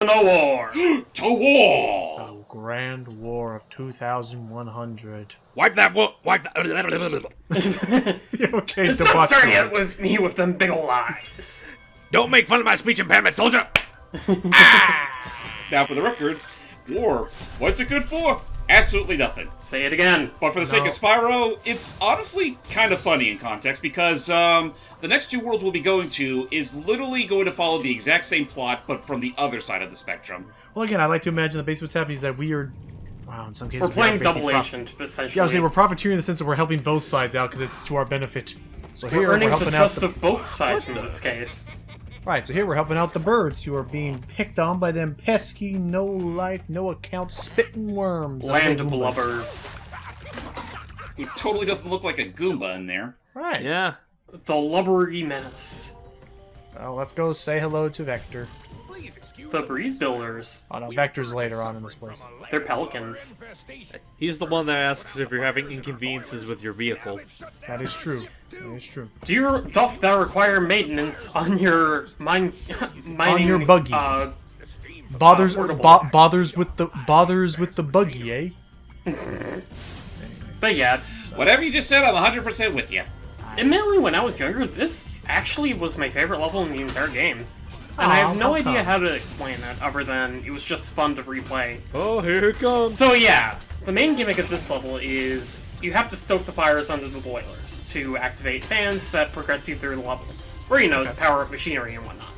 to war! To war! Oh, Grand War of 2100. Wipe that war! Wipe that... Okay, Stop starting it with me with them big ol' eyes. Don't make fun of my speech impairment, soldier! Now, for the record, war, what's it good for? Absolutely nothing. Say it again. But for the sake of Spyro, it's honestly kind of funny in context, because the next two worlds we'll be going to is literally going to follow the exact same plot, but from the other side of the spectrum. Well, again, I like to imagine that basically what's happening is that we are... Wow, in some cases... We're playing double agent, essentially. Yeah, I was saying we're profiteering in the sense that we're helping both sides out because it's to our benefit. So here we're earning helping the trust of both sides in this case. Right, so here we're helping out the birds who are being picked on by them pesky, no-life, no-account spitting worms. Land blubbers. He totally doesn't look like a Goomba in there. Right. Yeah. The lubbery menace. Well, let's go say hello to Vector. The breeze builders. Oh no, Vector's later on in this place. They're pelicans. He's the one that asks if you're having inconveniences with your vehicle. That is true. That is true. Doth thou require maintenance on your mining... On your buggy. Bothers with the buggy, eh? But yeah. Whatever you just said, I'm 100% with you. Admittedly, when I was younger, this actually was my favorite level in the entire game. And I have no idea how to explain it, other than it was just fun to replay. Oh, here it comes! So yeah, the main gimmick of this level is you have to stoke the fires under the boilers to activate fans that progress you through the level. Or, you know, to power up machinery and whatnot.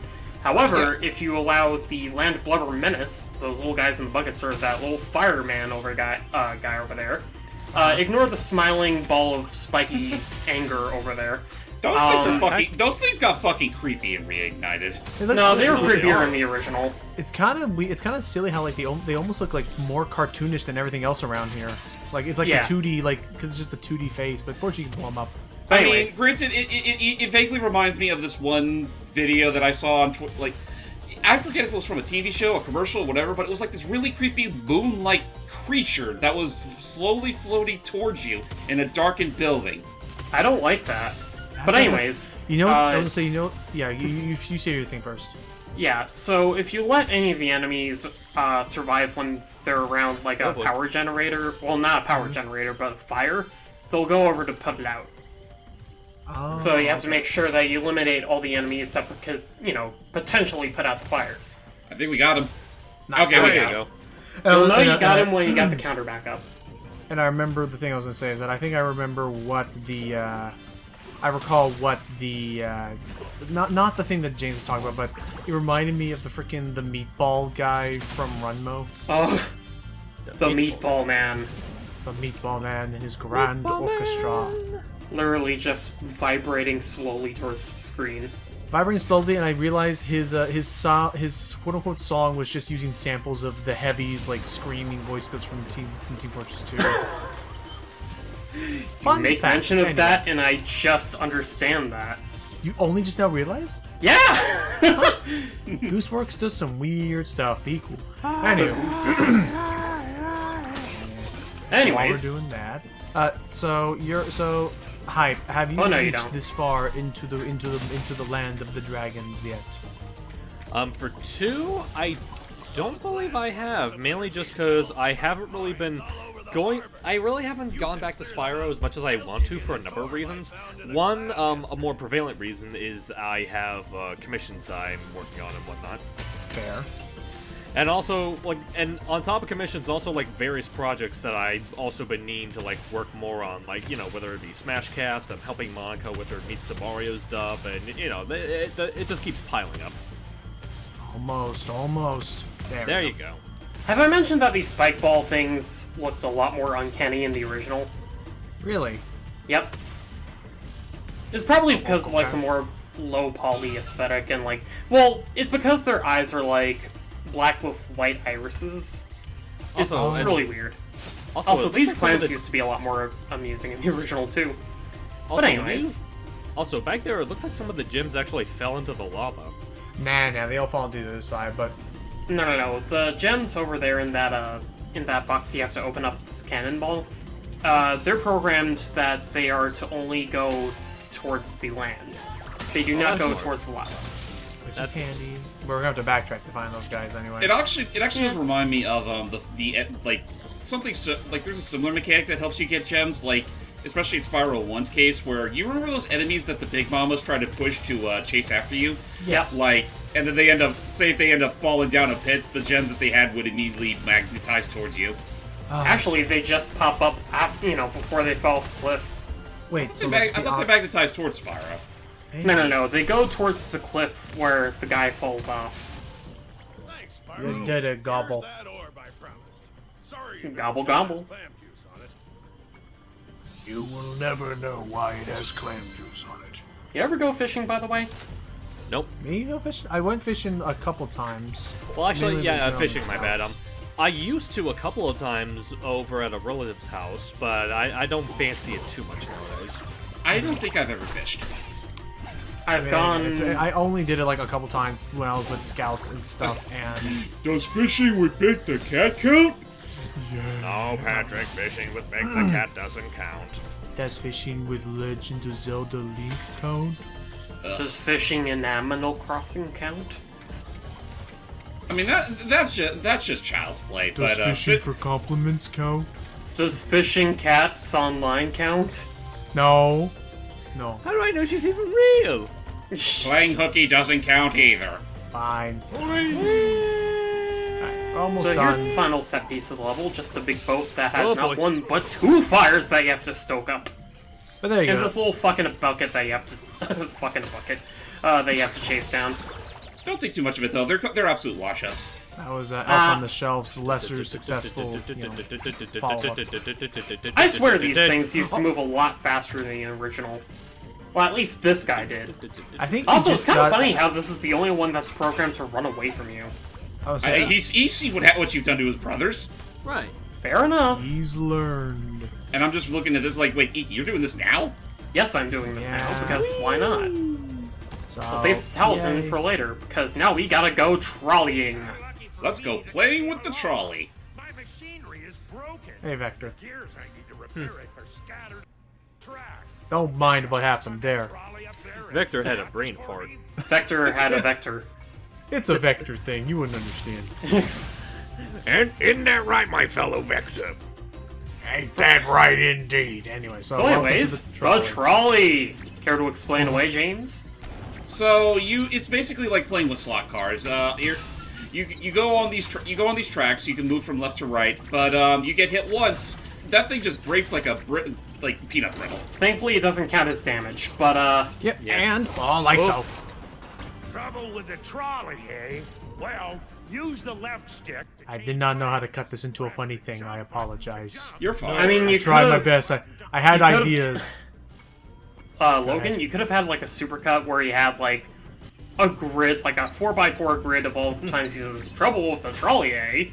However, if you allow the land blubber menace, those little guys in the buckets, or that little fireman guy over there, ignore the smiling ball of spiky anger over there. Those things are fucking. Those things got fucking creepy in Reignited. No, they were creepier in the original. It's kind of silly how like they almost look like more cartoonish than everything else around here. Like it's like a 2D, like because it's just a 2D face, but of course you can blow them up. I mean, granted, it vaguely reminds me of this one video that I saw on like I forget if it was from a TV show, a commercial, whatever, but it was like this really creepy moon-like creature that was slowly floating towards you in a darkened building. I don't like that. But anyways... You know what? I was gonna say, yeah, you say your thing first. Yeah, so if you let any of the enemies survive when they're around, like, a power generator... Well, not a power generator, but a fire, they'll go over to put it out. Oh, so you have to make sure that you eliminate all the enemies that could, you know, potentially put out the fires. I think we got him. Okay, we got him. You'll know you got him when you got the counter back up. And I remember the thing I was gonna say is that I think I remember what the... I recall what the, not the thing that James was talking about, but it reminded me of the meatball guy from Runmo. Oh, the meatball man. The meatball man and his grand orchestra. Literally just vibrating slowly towards the screen. Vibrating slowly, and I realized his quote-unquote song was just using samples of the Heavy's, like, screaming voice clips from Team Fortress 2. You make mention of that, and I just understand that. You only just now realized? Yeah! Gooseworks does some weird stuff. Be cool. Anyways, while we're doing that, Hype, have you reached this far into the land of the dragons yet? For 2, I don't believe I have. Mainly just because I haven't really been I really haven't gone back to Spyro as much as I want to for a number of reasons. One, a more prevalent reason is I have commissions that I'm working on and whatnot. Fair. And also, and on top of commissions, also, various projects that I've also been needing to, work more on, whether it be Smashcast, I'm helping Monica with her Meet Some Mario stuff, and, it just keeps piling up. Almost. There you go. Have I mentioned that these spike ball things looked a lot more uncanny in the original? Really? Yep. It's probably because of, the more low-poly aesthetic and, well, it's because their eyes are, black with white irises. It's really weird. Also, these clowns used to be a lot more amusing in the original, too. But anyways. Also, back there, it looked like some of the gems actually fell into the lava. Nah, they all fall into the other side, but... No. The gems over there in that box you have to open up with the cannonball, they're programmed that they are to only go towards the land. They do not go towards the lava. is handy. We're gonna have to backtrack to find those guys anyway. It actually does remind me of like something like there's a similar mechanic that helps you get gems, like especially in Spyro 1's case, where you remember those enemies that the big mamas try to push to chase after you? Yes. Like, and then they end up falling down a pit, the gems that they had would immediately magnetize towards you. Actually, they just pop up, before they fall off the cliff. Wait, I thought they magnetized towards Spyro. No. They go towards the cliff where the guy falls off. Thanks, Spyro. You did it, Gobble. Here's that orb I promised. Sorry, you Gobble, forgot gobble. clam juice on it. You will never know why it has clam juice on it. You ever go fishing, by the way? Nope. Me go fishing? I went fishing a couple times. Well, actually, Mainly yeah, with fishing, my bad. scouts. I used to a couple of times over at a relative's house, but I don't fancy it too much nowadays. I don't think I've ever fished. I've gone. I only did it like a couple times when I was with scouts and stuff, and Does fishing with Make the Cat count? No, Patrick, fishing with Make the Cat doesn't count. does fishing with Legend of Zelda Link count? Does fishing in Animal Crossing count? I mean, that's just child's play, Does but fishing for compliments count? Does fishing cats online count? No. No. How do I know she's even real? playing hooky doesn't count either. Fine. Almost So done. here's the final set piece of the level, just a big boat that has Oh, not boy. one but two fires that you have to stoke up. But there you And go. this little fucking bucket that you have to that you have to chase down. Don't think too much of it though. They're absolute wash-ups. That was Elf on the Shelf's lesser successful, follow-up. I swear these things used to move a lot faster than the original. Well, at least this guy did. I think he Also, it's just kind of got- funny how this is the only one that's programmed to run away from you. I was saying, He's seen what you've done to his brothers, Right. Fair enough. he's learned. and I'm just looking at this like, wait, Ikki, you're doing this now? Yes, I'm doing this now, Yeah. because why not? So, I'll save the talisman yay. for later, because now we gotta go trolleying. Let's go playing with the trolley. My machinery is broken. Hey, Vector. Gears I need to repair it are scattered tracks. Don't mind what happened there. Trolley up there and Victor had a brain fart. Vector had a vector. It's a Vector thing. You wouldn't understand. And isn't that right, my fellow Vector? Ain't that right indeed? Anyway, so So welcome to anyways, the the trolley! Care to explain away, James? So it's basically like playing with slot cars. You go on these tracks. You can move from left to right, but you get hit once. That thing just breaks like like peanut brittle. Thankfully, it doesn't count as damage, but Yep, Yeah. and like so. trouble with the trolley, eh? Well, use the left stick. to I change did not know the how to cut this into a funny thing. I apologize. You're fine. I mean, you I tried my could've- best. I had you could've- ideas. Logan, you could have had like a supercut where you had like a grid, like a 4x4 grid of all the times he says trouble with the trolley, eh?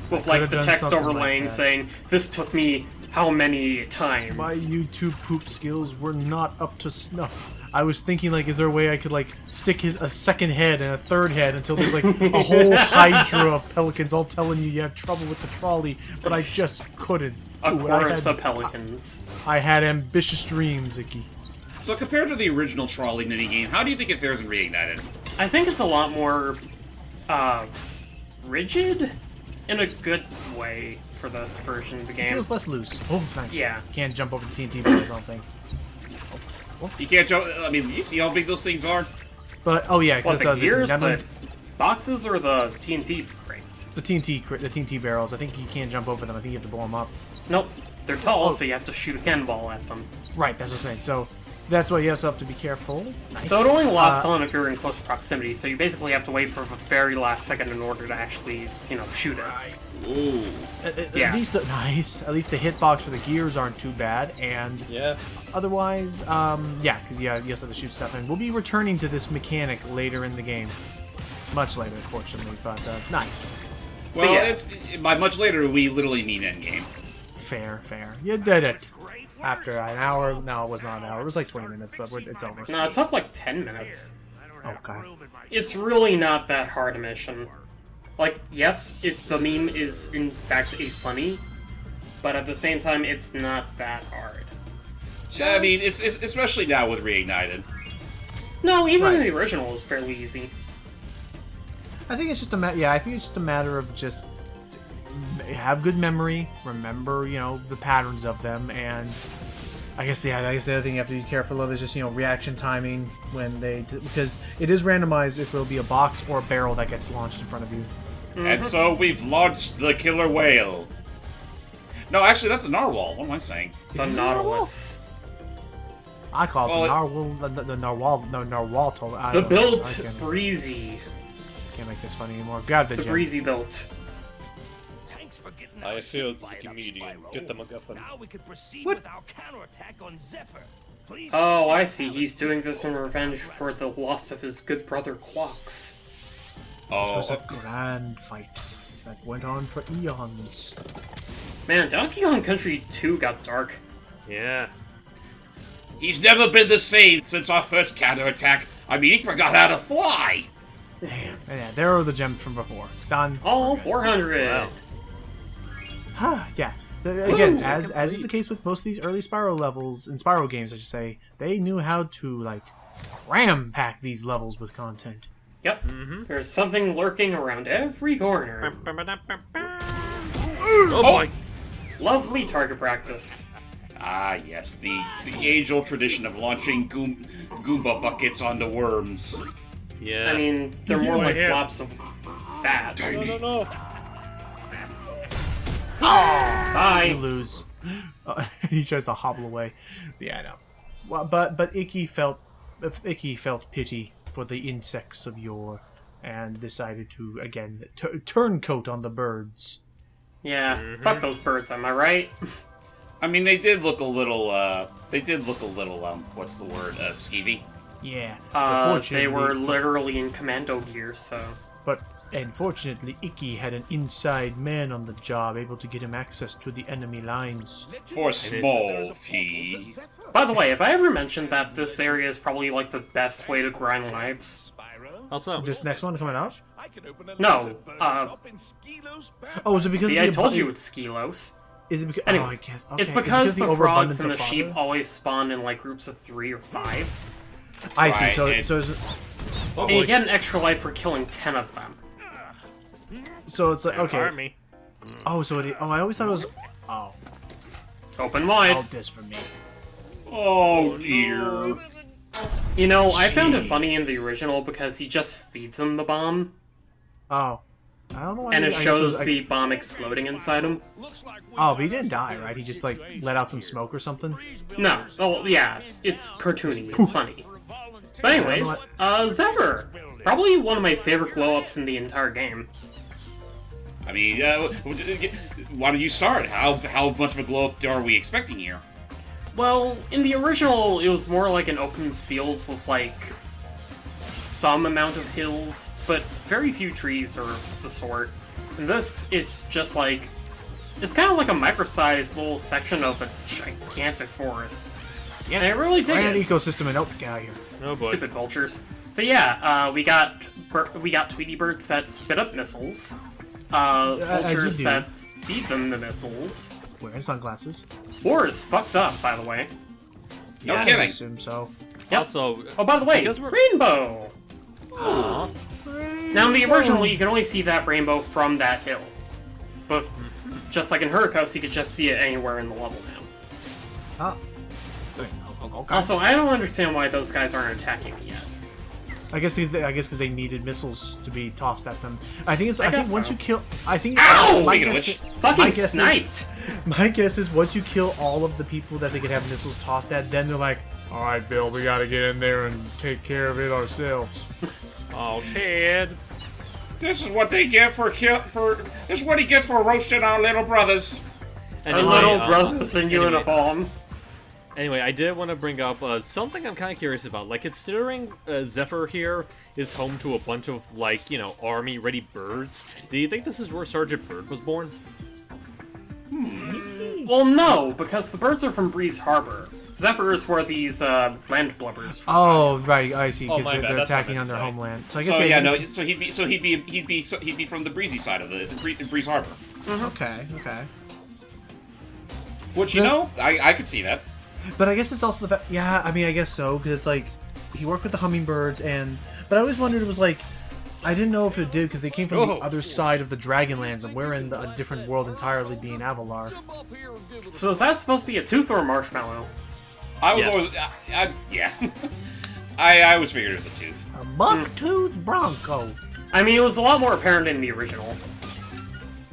With like could've the done text something like overlaying that. saying, this took me how many times? My YouTube poop skills were not up to snuff. I was thinking, like, is there a way I could, like, stick a second head and a third head until there's, like, a whole hydra of pelicans all telling you have trouble with the trolley, but I just couldn't. A do it. I chorus had- of pelicans. I had ambitious dreams, Ikki. So compared to the original trolley minigame, how do you think it fares in Reignited? I think it's a lot more rigid in a good way for this version of the It game. feels less loose. Oh, nice. Yeah. Can't jump over the TNT bars, I don't think. You can't jump. I mean, you see how big those things are? But, oh yeah, What, because the gears, the the boxes, or the TNT crates? the TNT barrels, I think you can't jump over them. I think you have to blow them up. Nope, they're tall, Oh. so you have to shoot a cannonball at them. Right, that's what I'm saying. So, that's why you also have to be careful. Nice. So it only locks on if you're in close proximity, so you basically have to wait for the very last second in order to actually, shoot it. Ooh. Yeah. At least the hitbox for the gears aren't too bad, and Yeah. otherwise, yeah, because you also have to shoot stuff, and we'll be returning to this mechanic later in the game. Much later, unfortunately, but nice. Well, yeah. it's by much later we literally mean endgame. Fair. You did it. After an hour, no, it was not an hour. It was like 20 minutes, but it's over. No, it took like 10 minutes. Okay. It's really not that hard a mission. Like, yes, the meme is in fact a funny, but at the same time, it's not that hard. I mean, it's especially now with Reignited. No, even Right. the original is fairly easy. I think it's just a matter of just have good memory, remember, the patterns of them, and I guess the other thing you have to be careful of is just, reaction timing because it is randomized if it'll be a box or a barrel that gets launched in front of you. And so we've launched the killer whale. No, actually, that's a narwhal. What am I saying? The Nautilus. I call it the narwhal. The built breezy. Can't make this funny anymore. Grab the The gem. breezy built. Thanks for getting I us failed fired the up, medium. Spyro. Get the MacGuffin. Now we can proceed What? with our counterattack on Zephyr. Please Oh, keep I the see. palace He's doing this in clear. revenge for the loss of his good brother Quox. It was Oh, a grand fight that went on for eons. Man, Donkey Kong Country 2 got dark. Yeah. he's never been the same since our first counterattack. I mean, he forgot how to fly. And yeah, there are the gems from before. It's done. All 400. Wow. Yeah. Again, Woo! as is the case with most of these early Spyro levels, in Spyro games, I should say, they knew how to, ram-pack these levels with content. Yep. There's something lurking around every corner. Oh boy. Lovely target practice. Ah, yes, the age-old tradition of launching Goomba buckets onto worms. Yeah. I mean, they're more like here. blobs of fat. no. You Bye. lose. He tries to hobble away. Yeah, I know. Well, but Ikki felt pity for the insects of yore, and decided to again turncoat on the birds. Yeah, fuck those birds, am I right? I mean, they did look a little, what's the word, skeevy? Yeah. They Unfortunately- were literally in commando gear, so... But unfortunately, Ikki had an inside man on the job, able to get him access to the enemy lines. For small fee. By the way, have I ever mentioned that this area is probably, like, the best way to grind lives? Also, This next one coming out? No, Oh, is it because see, of I the told you it's Skilos. Is it because? Anyway, Oh, I guess. It's okay, because the frogs overabundance and the of sheep fodder? always spawn in, like, groups of 3 or 5. I see. Right, So, and- so, is it, And you get an extra life for killing 10 of them. so it's like okay. Army. Oh, so it. Oh, I always thought it was. Oh, Open wide. all this for me. Oh, dear. You know, I found it funny in the original because he just feeds them the bomb, Oh, I don't know why. and I it guess shows was, the bomb exploding inside him. Oh, but he didn't die, right? He just let out some smoke or something. No. Oh, yeah. It's cartoony. It's funny. But anyways, Zephyr. Probably one of my favorite glow-ups in the entire game. I mean, why don't you start? How much of a glow-up are we expecting here? Well, in the original, it was more like an open field with, like, some amount of hills, but very few trees or the sort. In this, it's just like... It's kind of like a micro-sized little section of a gigantic forest. Yeah, And I really dig Grand it. ecosystem, and get out of here. Oh boy. Stupid vultures. So yeah, we got Tweety birds that spit up missiles. as you Vultures do. that feed them the missiles. Wearing sunglasses. War is fucked up, by the way. No I kidding. assume so. Yep. Also, Oh, by the way, because we're- rainbow. Now in the original, you can only see that rainbow from that hill, but just like in Hurricane, you could just see it anywhere in the level now. Oh. Okay. Also, I don't understand why those guys aren't attacking me yet. I guess because they needed missiles to be tossed at them. I think I guess once so. you kill, I think. Ow! my Speaking of guess- which, my Fucking guess is- sniped! My guess is once you kill all of the people that they could have missiles tossed at, then they're like, "All right, Bill, we got to get in there and take care of it ourselves." oh, Ted. This is what they get this is what he gets for roasting our little brothers. Our Anyway, little brothers in anyway. uniform. Anyway, I did want to bring up something I'm kind of curious about. Like, considering Zephyr here is home to a bunch of, like, army-ready birds, do you think this is where Sergeant Bird was born? Well, no, because the birds are from Breeze Harbor. Zephyr is where these land blubbers. reside. Oh, right, I see. Oh, Because my bad, they're that's what I attacking meant on to their say. homeland. So I guess So they yeah, no. So he'd be from the breezy side of the Breeze Harbor. Okay. Which Yeah. I could see that. But I guess it's also the fact. Yeah, I mean, I guess so because it's like he worked with the hummingbirds, but I always wondered it was like I didn't know if it did because they came from the Oh. other side of the Dragonlands, and we're in a different world entirely, being Avalar. So is that supposed to be a tooth or a marshmallow? I was Yes. always, yeah. I always figured it was a tooth. A buck-toothed bronco. I mean, it was a lot more apparent in the original.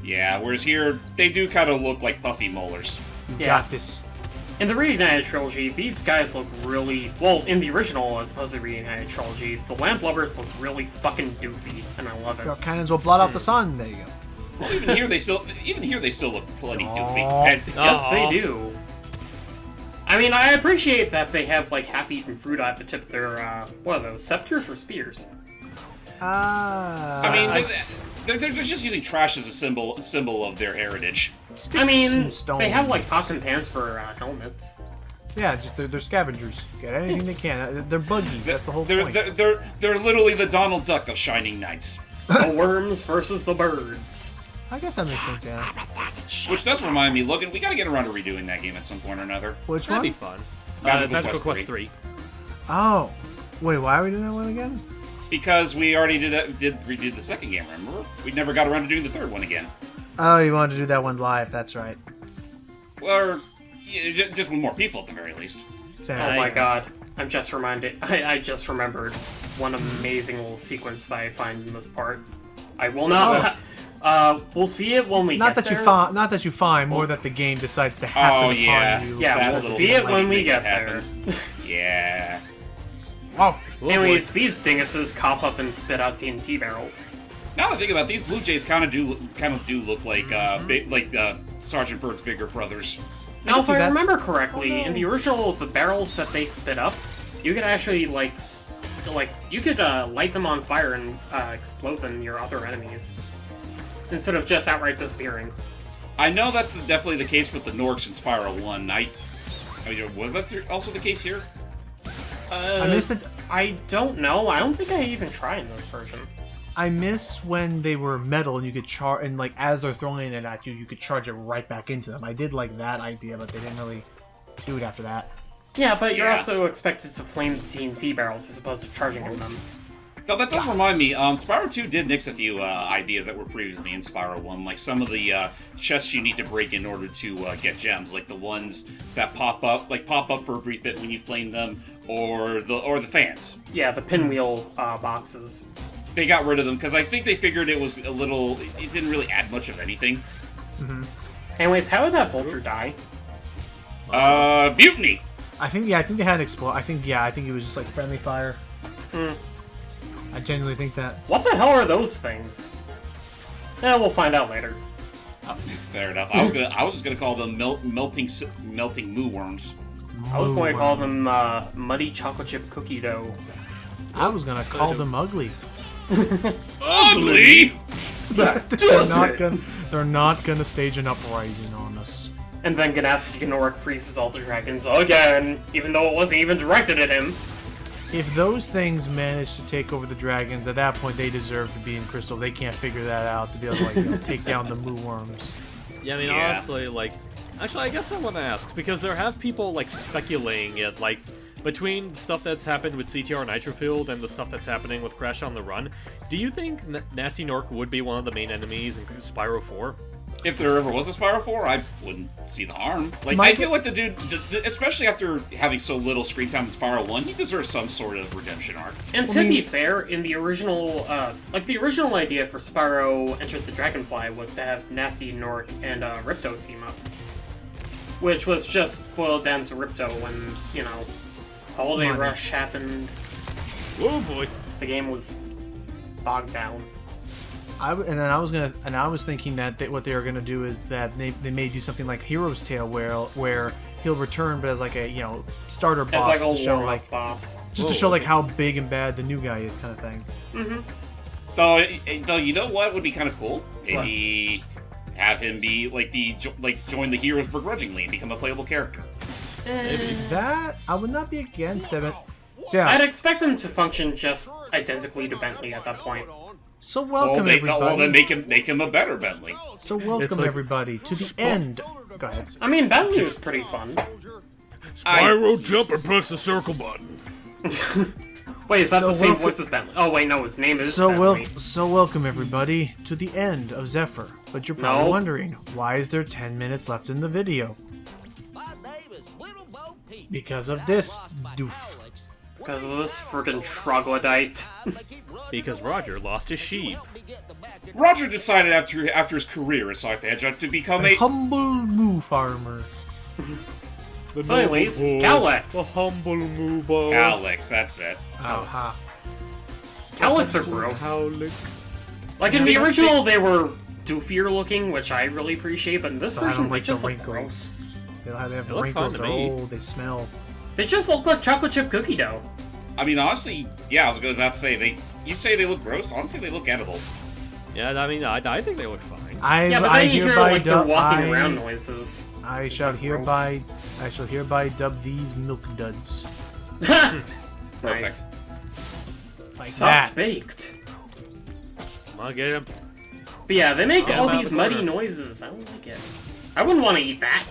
Yeah, whereas here, they do kind of look like puffy molars. You Yeah. got this. In the Reignited Trilogy, these guys look really... Well, in the original, as opposed to the Reignited Trilogy, the Lamplubbers look really fucking doofy, and I love it. Your cannons will blot out the sun. There you go. Well, even here they still look plenty doofy. Aw. And- Yes, they do. I mean, I appreciate that they have, like, half-eaten fruit at the tip of their, what are those, scepters or spears? Ah. I mean, they're just using trash as a symbol of their heritage. I mean, and stones. they have, like, pots and pans for, helmets. Yeah, just they're scavengers. Get anything they can. They're buggies. That's the whole They're, point. they're literally the Donald Duck of Shining Knights. The worms versus the birds. I guess that makes sense. Yeah. Which does remind me, Logan, we gotta get around to redoing that game at some point or another. Which That'd one? be fun. Magical Quest Quest 3. 3. Oh, wait. Why are we doing that one again? Because we already redid the second game, remember? We never got around to doing the third one again. Oh, you wanted to do that one live. That's right. Or, yeah, just with more people at the very least. Fair. Oh my god. I'm just reminded. I just remembered one amazing little sequence that I find in this part. I will not. We'll see it when we Not get that you there. find, not that you find, more that the game decides to happen Oh, yeah. upon you. Yeah, That we'll little see it when we thing get that there. happened. Yeah. Oh, Anyways, these dinguses cough up and spit out TNT barrels. Now that I think about it, these Blue Jays kind of do look like Sergeant Bird's bigger brothers. Now, if see I that. remember correctly, in the original, the barrels that they spit up, you could actually you could light them on fire and explode them your other enemies, instead of just outright disappearing. I know that's definitely the case with the Norks in Spyro 1. I mean, was that also the case here? I missed it. I don't know. I don't think I even tried in this version. I miss when they were metal and you could charge, and like as they're throwing it at you, you could charge it right back into them. I did like that idea, but they didn't really do it after that. Yeah, but you're Yeah. also expected to flame the TNT barrels as opposed to charging in them. Now, that does remind me, Spyro 2 did nix a few ideas that were previously in Spyro 1, like some of the chests you need to break in order to get gems, like the ones that pop up for a brief bit when you flame them, or the fans. Yeah, the pinwheel boxes. They got rid of them, because I think they figured it was it didn't really add much of anything. Anyways, how did that vulture die? Mutiny! I think they had explode. I think it was just like friendly fire. I genuinely think that. What the hell are those things? We'll find out later. Fair enough. I was just gonna call them melting moo worms. I was going to call them muddy chocolate chip cookie dough. I was gonna call them ugly. Ugly! They're not gonna stage an uprising on us. And then Ganassi Ganoric freezes all the dragons again, even though it wasn't even directed at him. If those things manage to take over the dragons, at that point they deserve to be in Crystal. They can't figure that out to be able to take down the moo worms. Yeah, I mean, Yeah. honestly, actually, I guess I want to ask, because there have people, speculating it, between stuff that's happened with CTR Nitrofield and the stuff that's happening with Crash on the Run, do you think Nasty Nork would be one of the main enemies in Spyro 4? If there ever was a Spyro 4, I wouldn't see the harm. I feel like the dude, especially after having so little screen time in Spyro 1, he deserves some sort of redemption arc. And to be fair, in the original, the original idea for Spyro Entered the Dragonfly was to have Nasty, Nork, and Ripto team up. Which was just boiled down to Ripto when, Holiday Money. Rush happened. Oh boy. The game was bogged down. I was thinking that what they were gonna do is that they may do something like Hero's Tale, where he'll return, but as like a starter As boss like a to show warm-up boss. just to show how big and bad the new guy is, kind of thing. Though you know what would be kind of cool? Maybe have him join the heroes begrudgingly and become a playable character. That I would not be against it. But, so yeah, I'd expect him to function just identically to Bentley at that point. so welcome everybody. Well, then make him a better Bentley. So welcome like- everybody to the end. Go ahead. I mean, Bentley was pretty fun. Spyro, jump and press the circle button. Wait, is that So the same welcome- voice as Bentley? Oh wait, no, his name is Bentley. So welcome everybody to the end of Zephyr. But you're probably No. wondering, why is there 10 minutes left in the video? Because of this doof. Because of this freaking troglodyte. Because Roger lost his sheep. Roger decided after his career as Sonic the Hedgehog to become A a... humble moo farmer. So anyways, The Cowlex. humble mover. Alex, that's it. Aha. Cowlex are gross. Cowlex. Like in the original, they were doofier looking, which I really appreciate, but in this I don't version, they like the just look wrinkles. gross. They have They look wrinkles, fine they're to me. old, they smell. They just look like chocolate chip cookie dough. I mean, honestly, yeah, I was going to say, you say they look gross, honestly, they look edible. Yeah, I mean, I think they look fine. Yeah, but then you hear like they're walking around noises. I It's shall like hereby dub these milk duds. Nice. Like Soft that. baked. Come on, get him. But yeah, they make Get all him out these of the muddy corner. noises. I don't like it. I wouldn't want to eat that.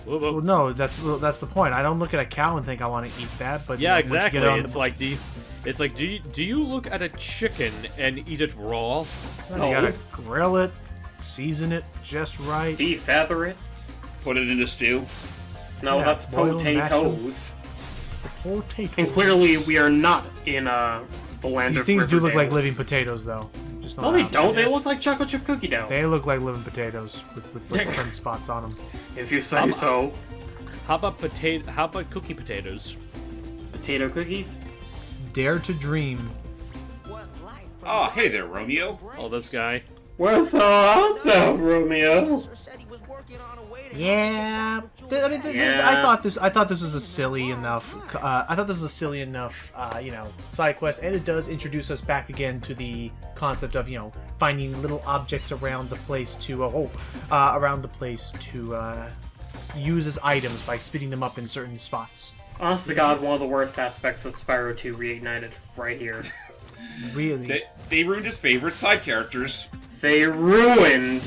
Whoa, whoa. Well, no, that's the point. I don't look at a cow and think I want to eat that, but Yeah, you know, once you exactly. get on It's like do you look at a chicken and eat it raw? you No. gotta grill it, season it just right. Defeather it. Put it in a stew. No, Yeah, that's boil and mash 'em. potatoes. Potato. And clearly, we are not in the land These of things do look Riverdale. like living potatoes, though. Just No, they not- don't. They look like chocolate chip cookie dough. They look like living potatoes with like sunspots on them. If you say so. How about cookie potatoes? Potato cookies? Dare to dream. Oh, hey there, Romeo. Oh, this guy. Where's the out there, Romeo? Yeah, Yeah. I thought this was a silly enough. You know, side quest, and it does introduce us back again to the concept of finding little objects around the place to use as items by spitting them up in certain spots. Honest to God, one of the worst aspects of Spyro 2 Reignited, right here. Really, They ruined his favorite side characters. They ruined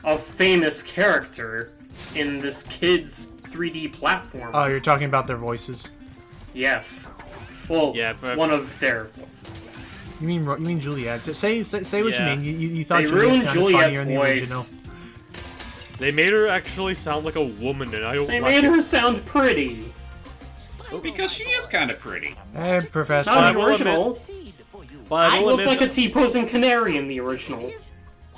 a famous character in this kid's 3D platform. oh, you're talking about their voices. Yes. Well, Yeah, but- one of their voices. You mean Juliet? Just say what Yeah. you mean. You thought They Juliet ruined sounded Juliet's funnier in the original. voice. They made her actually sound like a woman, and I don't They like made it. her sound pretty. Because she is kind of pretty. Hey, Professor. Not in the will original. But I I will looked admit, like a T-posing canary in the original.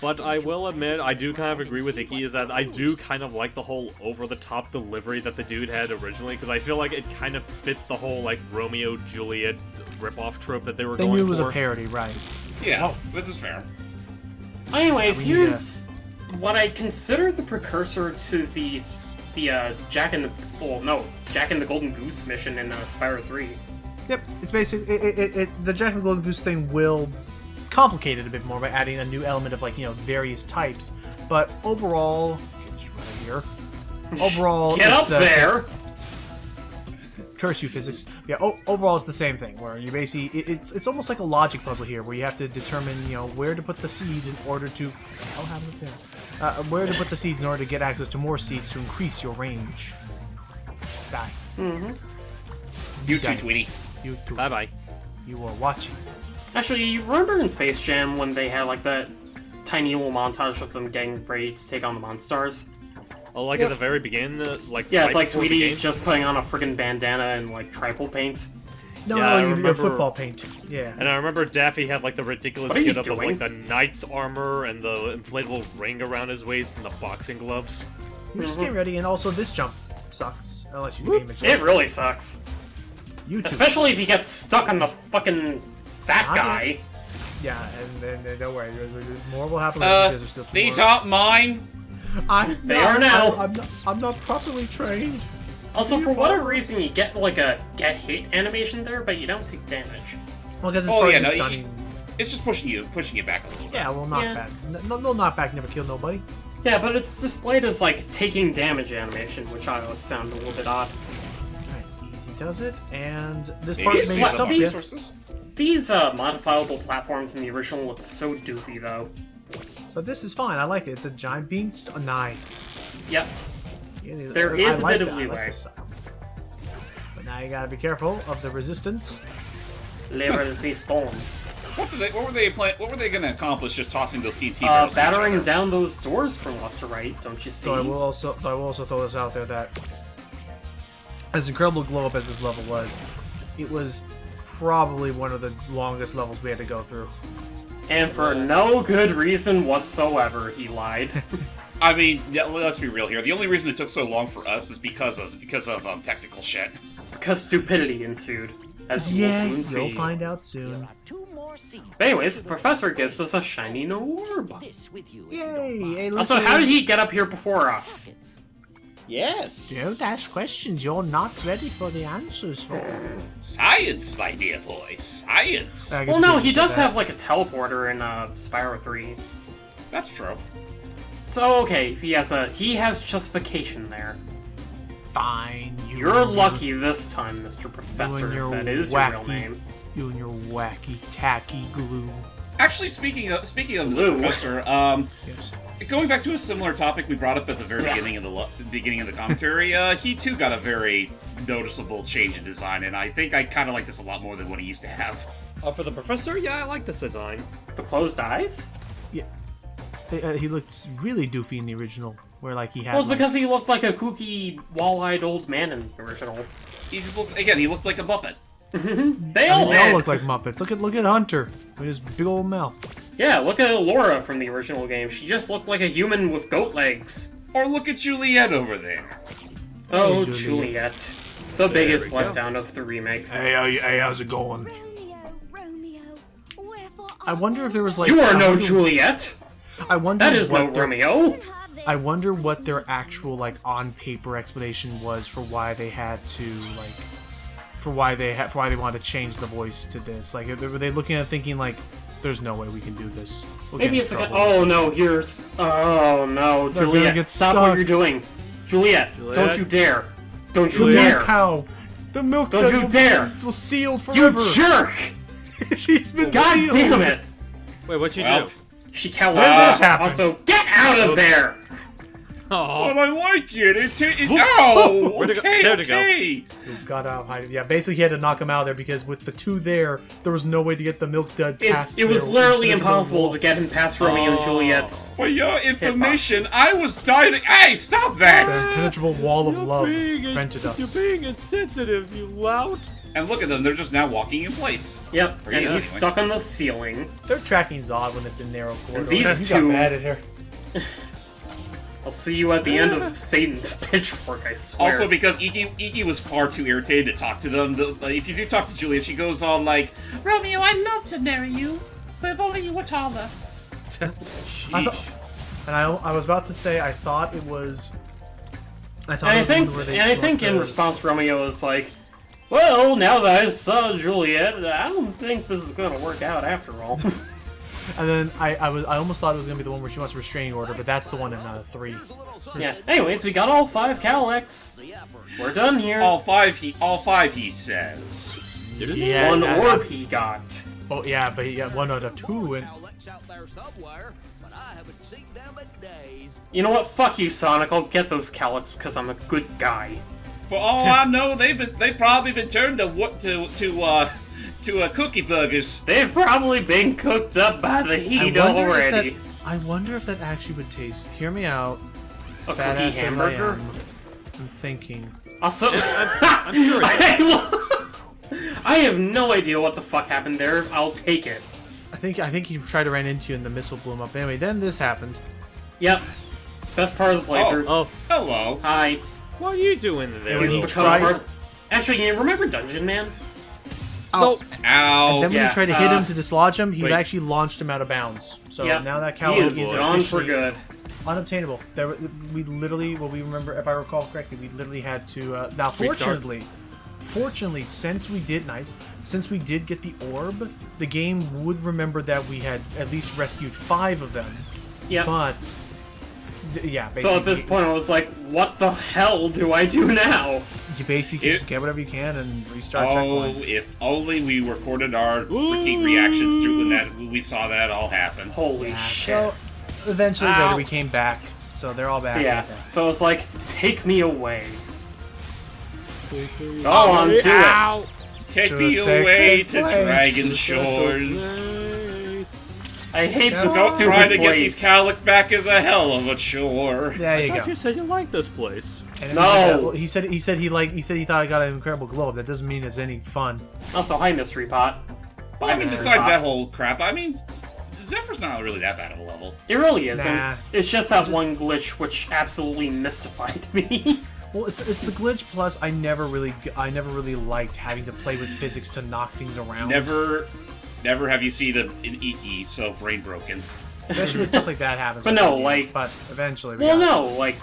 but I will admit, I do kind of agree with Ikki, is that I do kind of like the whole over-the-top delivery that the dude had originally, because I feel like it kind of fit the whole, like, Romeo-Juliet rip-off trope that they were They going knew it was for. a parody, right? Yeah, this is fair. Anyways, Yeah, we need here's what I consider the precursor to the Jack and the Golden Goose mission in Spyro 3. Yep, it's basically the Jack and the Golden Goose thing will complicate it a bit more by adding a new element of various types. But overall, just right here. Overall, Get it's up the there! Curse you, physics. Yeah. Overall, it's the same thing where you basically it's almost like a logic puzzle here, where you have to determine where to put the seeds in order to where to put the seeds in order to get access to more seeds to increase your range. Die. You too, Got it. Tweety. You too. Bye-bye. You are watching. Actually, you remember in Space Jam when they had like that tiny little montage of them getting ready to take on the Monstars? Oh, like at the very beginning, like Yeah, right it's like before the Tweety game? just putting on a friggin' bandana and like triple paint. No, Yeah, I you remember- football paint. Yeah. And I remember Daffy had like the ridiculous What are you get up of doing? like the knight's armor and the inflatable ring around his waist and the boxing gloves. You're just getting ready, and also this jump sucks unless you can aim it. It really sucks. You too. Especially if he gets stuck on the fucking fat Not guy. Yeah, and then don't worry, more will happen later because there's still two These more. aren't mine. They are now. I'm not properly trained. Also, for whatever reason, you get like a get hit animation there, but you don't take damage. Well, because it's Oh, part yeah, of no, the you- stunning. It's just pushing you back a little bit. Yeah, well, knockback. No knockback never killed nobody. Yeah, but it's displayed as like taking damage animation, which I always found a little bit odd. Alright, easy does it, and this Maybe part it's may what- stop these- this. resources. These modifiable platforms in the original look so doofy, though. But this is fine. I like it. It's a giant beanstalk. Nice. Yep. Yeah, There I is a like bit of that. I like leeway. this style. But now you gotta be careful of the resistance. Le Resistance. What were they going to accomplish just tossing those TNT barrels? Battering down those doors from left to right. Don't you see? So I will also throw this out there that as incredible glow up as this level was, it was probably one of the longest levels we had to go through. And for no good reason whatsoever, he lied. I mean, yeah, let's be real here. The only reason it took so long for us is because of technical shit. Because stupidity ensued, as you will soon see. You'll find out soon. But anyways, the professor gives us a shiny orb. Yay! Also, how did he get up here before us? Yes. Don't ask questions you're not ready for the answers for. Science, my dear boy, science. Well, no, he does have like a teleporter in Spyro 3. That's true. So okay, he has justification there. Fine. You're lucky this time, Mr. Professor, if that is your real name. You and your wacky, tacky glue. Actually, speaking of Blue. the professor, Yes. going back to a similar topic we brought up at the very beginning of the commentary, he too got a very noticeable change in design, and I think I kind of like this a lot more than what he used to have. For the professor, yeah, I like this design. The closed eyes? Yeah. He looked really doofy in the original, where like he had. Well, it's because he looked like a kooky, wall-eyed old man in the original. He just looked he looked like a Muppet. They all They all did. look like Muppets. Look at Hunter with his big old mouth. Yeah, look at Laura from the original game. She just looked like a human with goat legs. Or look at Juliet over there. Oh, Juliet. Juliet. The biggest we go. letdown of the remake. Hey, how's it going? I wonder if there was like. You are I no wonder- Juliet! I wonder. That is no what their- Romeo! I wonder what their actual like on paper explanation was for why they had to like. For why they wanted to change the voice to this. Like, were they looking at it thinking like, "There's no way we can do this." We'll get Maybe in it's because. trouble." Oh no, here's. Oh no, They're gonna Juliet, get stop stuck. what you're doing. Juliet, don't you dare. Don't you The milk dare. cow. The milk Don't that you will- dare. Was sealed You forever. jerk! She's been God sealed. damn it! Wait, what'd you Well, do? She can't When this happened. Also, get out of there! Oh, But I like it. Ow! Where'd it go? Okay, There to go. okay. Got out of hiding. Yeah, basically he had to knock him out of there because with the two there was no way to get the milk dud past. It was their literally impenetrable impossible wall. to get him past Romeo and Juliet's. For your information, Hitboxes. I was dying. Hey, stop that! The impenetrable wall of love being prevented You're us. being insensitive, you lout. And look at them; they're just now walking in place. Yep, For and you, he's anyway. stuck on the ceiling. Their tracking's odd when it's in narrow corridors. these He got two- mad at her. I'll see you at the end of Satan's pitchfork, I swear. Also, because Ikki was far too irritated to talk to them. If you do talk to Juliet, she goes on like, "Romeo, I'd love to marry you, but if only you were taller." I thought, and I was about to say I thought it was. I thought And it I was think, one where they and I think sort in of- response, Romeo is like, "Well, now that I saw Juliet, I don't think this is going to work out after all." And then I almost thought it was gonna be the one where she wants a restraining order, but that's the one in 3. Yeah. Anyways, we got all 5 Calyx. We're done here. All five, he says. Yeah, One yeah, orb he got. Oh yeah, but he got 1 out of 2, and You know what? Fuck you, Sonic. I'll get those Calyx because I'm a good guy. For all I know, they've probably been turned to cookie burgers. They've probably been cooked up by the heat already. I wonder if that actually would taste. Hear me out. A Fat cookie ass as I hamburger? am, I'm thinking. Also, I'm sure it I have no idea what the fuck happened there. I'll take it. I think he tried to run into you and the missile blew him up. Anyway, then this happened. Yep. Best part of the playthrough. Oh, Hello. Hi. what are you doing there? When he He's become tried- part... Actually, you remember Dungeon Man? Oh, Ow. And then when yeah, you tried to hit him to dislodge him, he wait. actually launched him out of bounds. So Yep. now that He cow is is gone for officially good. unobtainable. We literally, well, we remember, if I recall correctly, we literally had to. Now, fortunately, since we did get the orb, the game would remember that we had at least rescued 5 of them. Yep. But yeah, basically, So at this point, I was like, what the hell do I do now? you basically It- just get whatever you can and restart Oh, checkpoint. if only we recorded our freaking reactions through when we saw that all happen. Holy Yeah, shit. so eventually Ow. later we came back, so they're all back. So yeah, Okay. so it's like, take me away. Go on, do it. Ow. Take To me a sacred away to place. Dragon Shores. I hate Yes. this Don't stupid try to get place. these Calyx back is a hell of a chore. There I you thought go. you said you liked this place. And No. he said he thought I got an incredible globe. That doesn't mean it's any fun. Also, hi, Mystery Pot. Well, I mean, besides that whole crap, I mean, Zephyr's not really that bad of a level. It really isn't. Nah. It's just that one glitch which absolutely mystified me. Well, it's the glitch. Plus, I never really liked having to play with physics to knock things around. Never have you seen an Ikki so brain broken. Especially when stuff like that happens. But with no, games. like- But eventually, we Well, got it. no, like,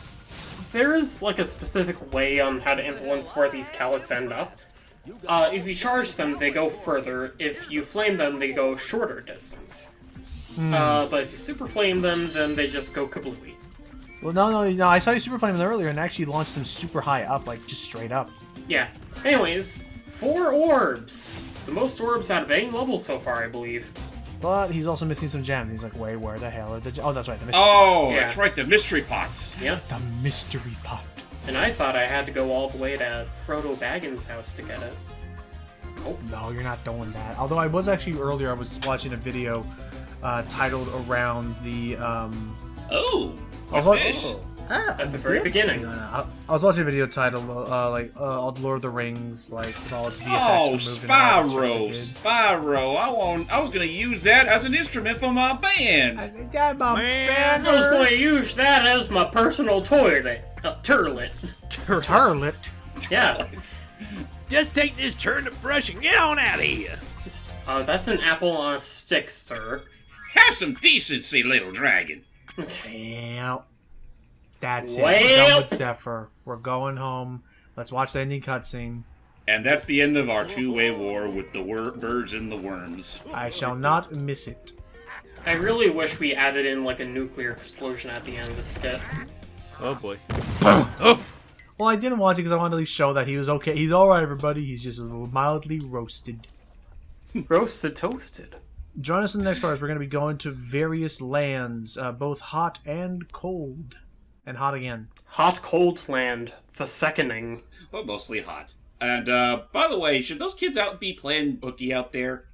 there is, like, a specific way on how to influence where these Calyx end up. If you charge them, they go further. If you flame them, they go shorter distance. But if you super flame them, then they just go kablooey. Well, no. I saw you super flame them earlier and actually launched them super high up, like just straight up. Yeah. Anyways, 4 orbs. The most orbs out of any level so far, I believe. But he's also missing some gems. He's like, wait, where the hell are the gems? Oh, that's right, the mystery, Oh, Yeah. that's right, the mystery pots. Yeah. the mystery pot. And I thought I had to go all the way to Frodo Baggins' house to get it. No, you're not doing that. Although I was actually earlier, I was watching a video titled around the Oh, what's what- this? At the very beginning. I was watching a video titled like Lord of the Rings, like with all its VFX Oh, removed and all that Spyro, shit Spyro. I was gonna use that as an instrument for my band. they did. I'm a Man, I was banner. going to use that as my personal toilet. Turlet. Turlet. Yeah. Just take this turnip brush and get on out of here. That's an apple on a stick, sir. Have some decency, little dragon. Yeah. That's it. Well. We're done with Zephyr. We're going home. Let's watch the ending cutscene. And that's the end of our two-way war with the birds and the worms. I shall not miss it. I really wish we added in, like, a nuclear explosion at the end of the skit. Oh boy. Well, I didn't watch it because I wanted to at least show that he was okay. He's alright, everybody. He's just mildly roasted. Roasted toasted. Join us in the next part as we're going to be going to various lands, both hot and cold. And hot again. Hot Cold Land. The Seconding. But mostly hot. And, by the way, should those kids out be playing bookie out there?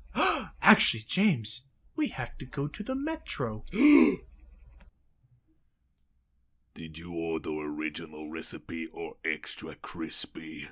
Actually, James, we have to go to the metro. Did you order original recipe or extra crispy?